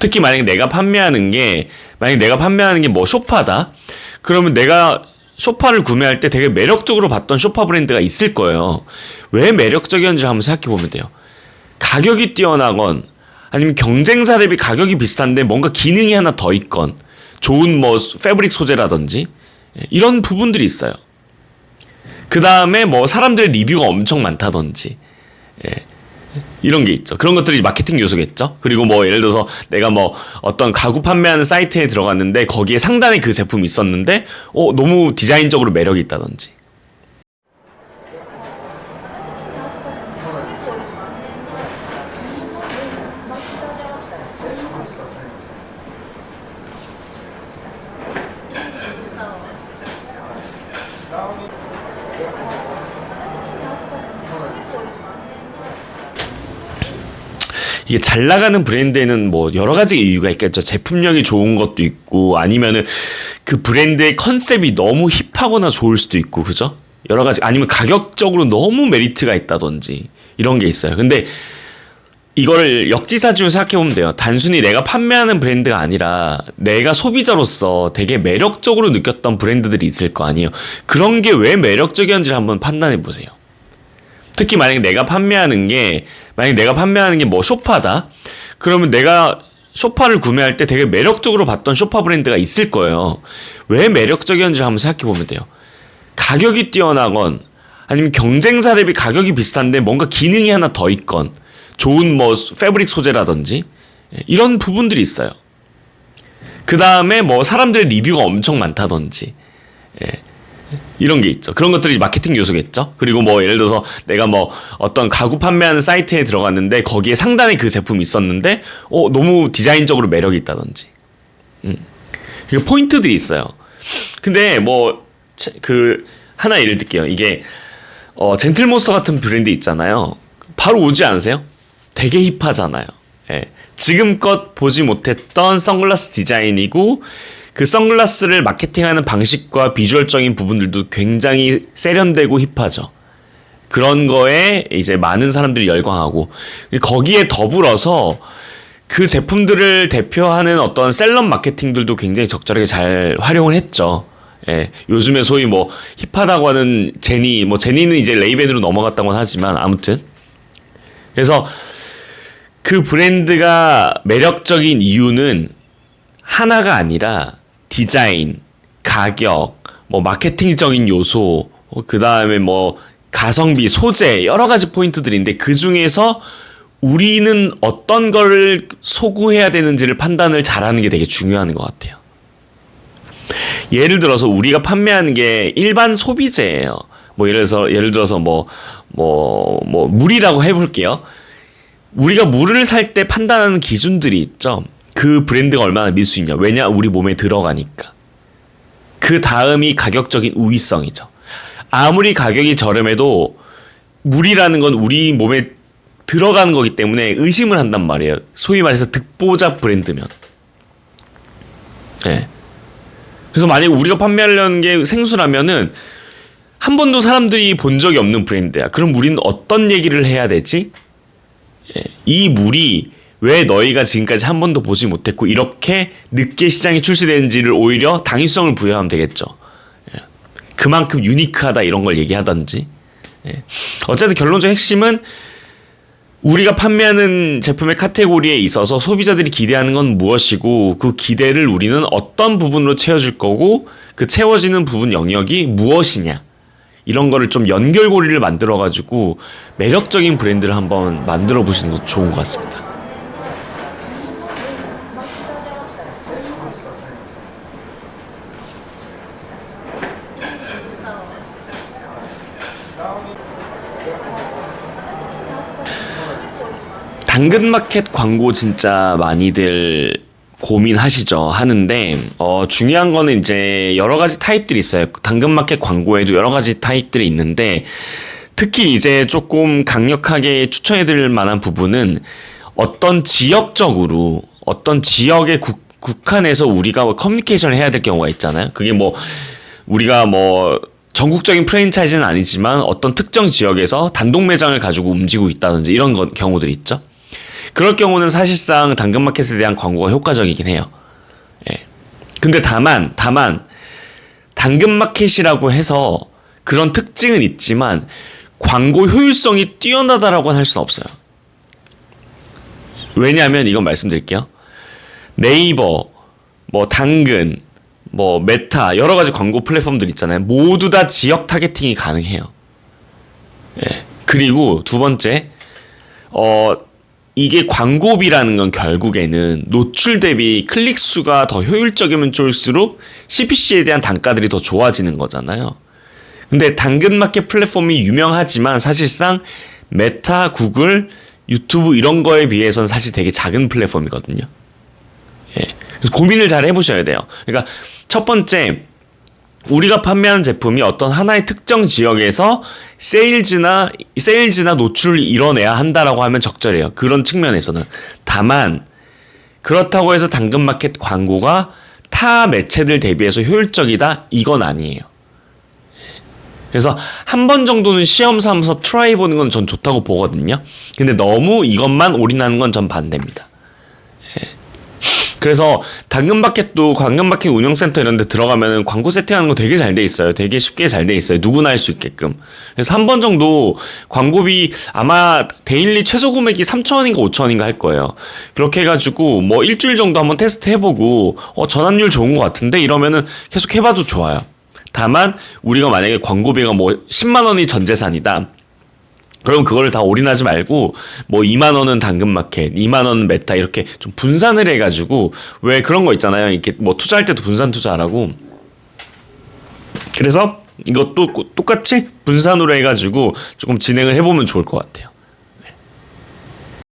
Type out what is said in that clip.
특히 만약에 내가 판매하는 게 뭐 소파다? 그러면 내가 소파를 구매할 때 되게 매력적으로 봤던 소파 브랜드가 있을 거예요. 왜 매력적이었는지 한번 생각해 보면 돼요. 가격이 뛰어나건 아니면 경쟁사 대비 가격이 비슷한데 뭔가 기능이 하나 더 있건 좋은 뭐 패브릭 소재라든지 이런 부분들이 있어요. 그 다음에 뭐 사람들의 리뷰가 엄청 많다든지 이런 게 있죠. 그런 것들이 마케팅 요소겠죠. 그리고 뭐 예를 들어서 내가 뭐 어떤 가구 판매하는 사이트에 들어갔는데 거기에 상단에 그 제품이 있었는데 너무 디자인적으로 매력이 있다든지. 이게 잘 나가는 브랜드에는 뭐 여러 가지 이유가 있겠죠. 제품력이 좋은 것도 있고 아니면은 그 브랜드의 컨셉이 너무 힙하거나 좋을 수도 있고, 그죠? 여러 가지, 아니면 가격적으로 너무 메리트가 있다든지 이런 게 있어요. 근데 이거를 역지사지로 생각해보면 돼요. 단순히 내가 판매하는 브랜드가 아니라 내가 소비자로서 되게 매력적으로 느꼈던 브랜드들이 있을 거 아니에요. 그런 게 왜 매력적이었는지를 한번 판단해보세요. 특히 만약에 내가 판매하는 게 뭐 소파다? 그러면 내가 소파를 구매할 때 되게 매력적으로 봤던 소파 브랜드가 있을 거예요. 왜 매력적이었는지 한번 생각해 보면 돼요. 가격이 뛰어나건 아니면 경쟁사 대비 가격이 비슷한데 뭔가 기능이 하나 더 있건 좋은 뭐 패브릭 소재라든지 이런 부분들이 있어요. 그 다음에 뭐 사람들의 리뷰가 엄청 많다든지 이런 게 있죠. 그런 것들이 마케팅 요소겠죠. 그리고 뭐 예를 들어서 내가 뭐 어떤 가구 판매하는 사이트에 들어갔는데 거기에 상단에 그 제품이 있었는데 너무 디자인적으로 매력이 있다든지 그 포인트들이 있어요. 근데 뭐 그 하나 예를 들게요. 이게 젠틀몬스터 같은 브랜드 있잖아요. 바로 오지 않으세요? 되게 힙하잖아요. 지금껏 보지 못했던 선글라스 디자인이고 그 선글라스를 마케팅하는 방식과 비주얼적인 부분들도 굉장히 세련되고 힙하죠. 그런 거에 이제 많은 사람들이 열광하고 거기에 더불어서 그 제품들을 대표하는 어떤 셀럽 마케팅들도 굉장히 적절하게 잘 활용을 했죠. 요즘에 소위 뭐 힙하다고 하는 제니는 이제 레이벤으로 넘어갔다고 하지만 아무튼 그래서 그 브랜드가 매력적인 이유는 하나가 아니라 디자인, 가격, 뭐 마케팅적인 요소, 그 다음에 뭐 가성비, 소재 여러 가지 포인트들인데 그 중에서 우리는 어떤 거를 소구해야 되는지를 판단을 잘하는 게 되게 중요한 것 같아요. 예를 들어서 우리가 판매하는 게 일반 소비재예요. 뭐 예를 들어서 물이라고 해볼게요. 우리가 물을 살 때 판단하는 기준들이 있죠. 그 브랜드가 얼마나 믿을 수 있냐. 왜냐? 우리 몸에 들어가니까. 그 다음이 가격적인 우위성이죠. 아무리 가격이 저렴해도 물이라는 건 우리 몸에 들어가는 거기 때문에 의심을 한단 말이에요. 소위 말해서 득보잡 브랜드면. 그래서 만약에 우리가 판매하려는 게 생수라면은 한 번도 사람들이 본 적이 없는 브랜드야. 그럼 우리는 어떤 얘기를 해야 되지? 이 물이 왜 너희가 지금까지 한 번도 보지 못했고 이렇게 늦게 시장에 출시되는지를 오히려 당위성을 부여하면 되겠죠. 그만큼 유니크하다 이런 걸 얘기하던지. 어쨌든 결론적 핵심은 우리가 판매하는 제품의 카테고리에 있어서 소비자들이 기대하는 건 무엇이고 그 기대를 우리는 어떤 부분으로 채워줄 거고 그 채워지는 부분 영역이 무엇이냐 이런 거를 좀 연결고리를 만들어가지고 매력적인 브랜드를 한번 만들어 보시는 것도 좋은 것 같습니다. 당근마켓 광고 진짜 많이들 고민하시죠. 하는데 중요한 거는 이제 여러 가지 타입들이 있어요. 당근마켓 광고에도 여러 가지 타입들이 있는데 특히 이제 조금 강력하게 추천해드릴 만한 부분은 어떤 지역적으로 어떤 지역에 국한해서 우리가 커뮤니케이션을 해야 될 경우가 있잖아요. 그게 뭐 우리가 뭐 전국적인 프랜차이즈는 아니지만 어떤 특정 지역에서 단독 매장을 가지고 움직이고 있다든지 이런 경우들이 있죠. 그럴 경우는 사실상 당근마켓에 대한 광고가 효과적이긴 해요. 예. 근데 다만 당근마켓이라고 해서 그런 특징은 있지만 광고 효율성이 뛰어나다라고는 할 수는 없어요. 왜냐하면 이건 말씀드릴게요. 네이버, 뭐 당근, 뭐 메타 여러 가지 광고 플랫폼들 있잖아요. 모두 다 지역 타겟팅이 가능해요. 예. 그리고 두 번째, 이게 광고비라는 건 결국에는 노출 대비 클릭 수가 더 효율적이면 좋을수록 CPC에 대한 단가들이 더 좋아지는 거잖아요. 근데 당근마켓 플랫폼이 유명하지만 사실상 메타, 구글, 유튜브 이런 거에 비해서는 사실 되게 작은 플랫폼이거든요. 예. 그래서 고민을 잘 해보셔야 돼요. 그러니까 첫 번째, 우리가 판매하는 제품이 어떤 하나의 특정 지역에서 세일즈나 노출을 이뤄내야 한다라고 하면 적절해요. 그런 측면에서는. 다만 그렇다고 해서 당근마켓 광고가 타 매체들 대비해서 효율적이다? 이건 아니에요. 그래서 한 번 정도는 시험 삼아서 트라이 보는 건 전 좋다고 보거든요. 근데 너무 이것만 올인하는 건 전 반대입니다. 그래서 당근마켓도 당근마켓 운영센터 이런 데 들어가면은 광고 세팅하는 거 되게 잘 돼 있어요. 되게 쉽게 잘 돼 있어요. 누구나 할 수 있게끔. 그래서 한 번 정도 광고비 아마 데일리 최소 금액이 3,000원인가 5,000원인가 할 거예요. 그렇게 해가지고 뭐 일주일 정도 한번 테스트 해보고 전환율 좋은 것 같은데 이러면은 계속 해봐도 좋아요. 다만 우리가 만약에 광고비가 뭐 10만 원이 전 재산이다. 그럼 그거를 다 올인하지 말고 뭐 2만 원은 당근마켓, 2만 원은 메타 이렇게 좀 분산을 해가지고 왜 그런 거 있잖아요. 이렇게 뭐 투자할 때도 분산 투자하라고. 그래서 이것도 똑같이 분산으로 해가지고 조금 진행을 해보면 좋을 것 같아요.